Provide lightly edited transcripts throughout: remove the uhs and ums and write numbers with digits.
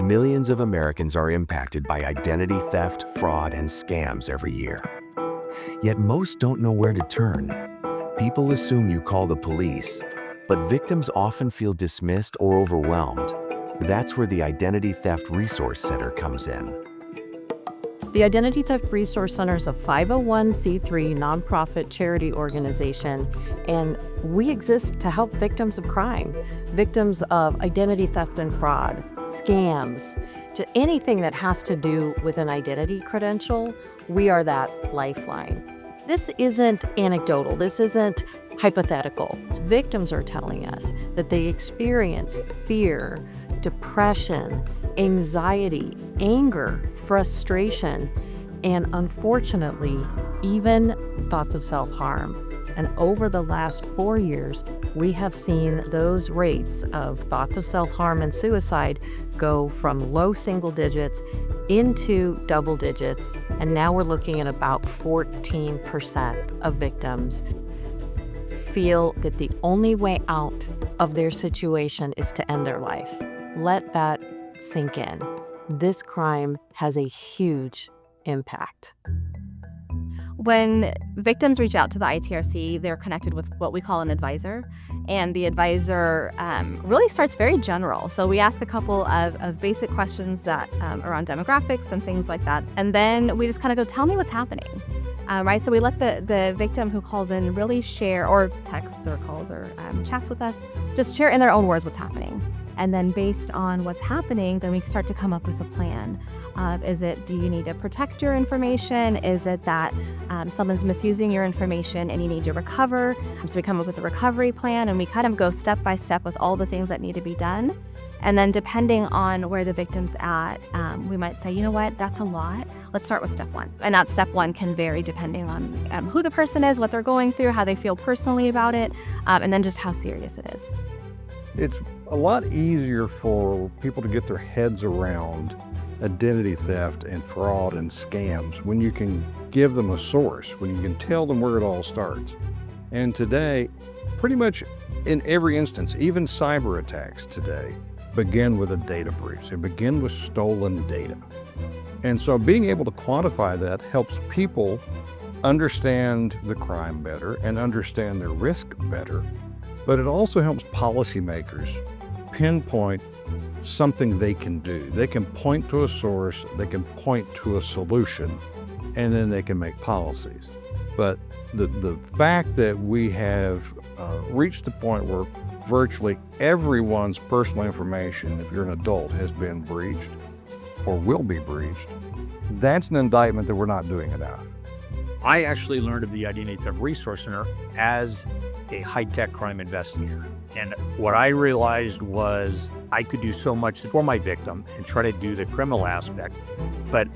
millions of Americans are impacted by identity theft, fraud, and scams every year. Yet most don't know where to turn. People assume you call the police, but victims often feel dismissed or overwhelmed. That's where the Identity Theft Resource Center comes in. The Identity Theft Resource Center is a 501c3 nonprofit charity organization, and we exist to help victims of crime, victims of identity theft and fraud, scams, to anything that has to do with an identity credential. We are that lifeline. This isn't anecdotal. This isn't hypothetical. Victims are telling us that they experience fear, depression, anxiety, anger, frustration, and unfortunately, even thoughts of self-harm. And over the last 4 years, we have seen those rates of thoughts of self-harm and suicide go from low single digits into double digits. And now we're looking at about 14% of victims feel that the only way out of their situation is to end their life. Let that sink in. This crime has a huge impact. When victims reach out to the ITRC, they're connected with what we call an advisor. And the advisor really starts very general. So we ask a couple of basic questions that around demographics and things like that. And then we just kind of go, tell me what's happening. Right? So we let the victim who calls in really share, or texts or calls or chats with us, just share in their own words what's happening. And then based on what's happening, then we start to come up with a plan. Do you need to protect your information? Is it that someone's misusing your information and you need to recover? So we come up with a recovery plan, and we kind of go step by step with all the things that need to be done. And then depending on where the victim's at, we might say, you know what, that's a lot. Let's start with step one. And that step one can vary depending on who the person is, what they're going through, how they feel personally about it, and then just how serious it is. It's a lot easier for people to get their heads around identity theft and fraud and scams when you can give them a source, when you can tell them where it all starts. And today, pretty much in every instance, even cyber attacks today, begin with a data breach. They begin with stolen data. And so being able to quantify that helps people understand the crime better and understand their risk better. But it also helps policymakers pinpoint something they can do. They can point to a source, they can point to a solution, and then they can make policies. But the fact that we have reached the point where virtually everyone's personal information, if you're an adult, has been breached or will be breached, that's an indictment that we're not doing enough. I actually learned of the Identity Theft Resource Center as a high-tech crime investigator. And what I realized was I could do so much for my victim and try to do the criminal aspect, but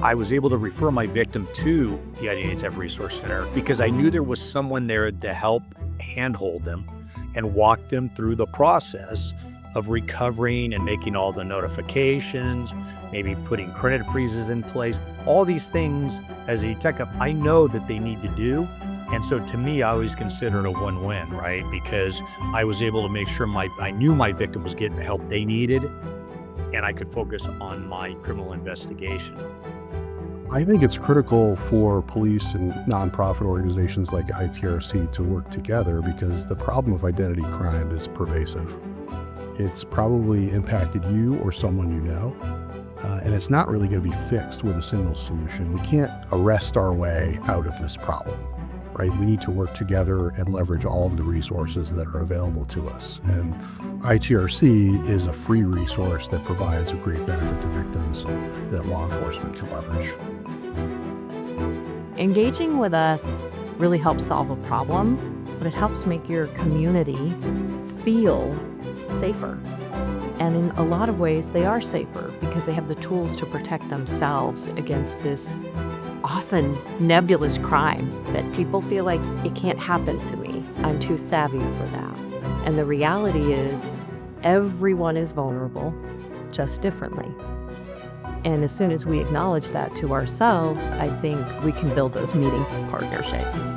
I was able to refer my victim to the Identity Theft Resource Center because I knew there was someone there to help handhold them and walk them through the process of recovering and making all the notifications, maybe putting credit freezes in place. All these things as a detective, I know that they need to do. And so to me, I always consider it a win-win, right? Because I was able to make sure I knew my victim was getting the help they needed, and I could focus on my criminal investigation. I think it's critical for police and nonprofit organizations like ITRC to work together because the problem of identity crime is pervasive. It's probably impacted you or someone you know, and it's not really going to be fixed with a single solution. We can't arrest our way out of this problem, right? We need to work together and leverage all of the resources that are available to us. And ITRC is a free resource that provides a great benefit to victims that law enforcement can leverage. Engaging with us really helps solve a problem, but it helps make your community feel safer. And in a lot of ways, they are safer because they have the tools to protect themselves against this often nebulous crime that people feel like it can't happen to me. I'm too savvy for that. And the reality is everyone is vulnerable, just differently. And as soon as we acknowledge that to ourselves, I think we can build those meaningful partnerships.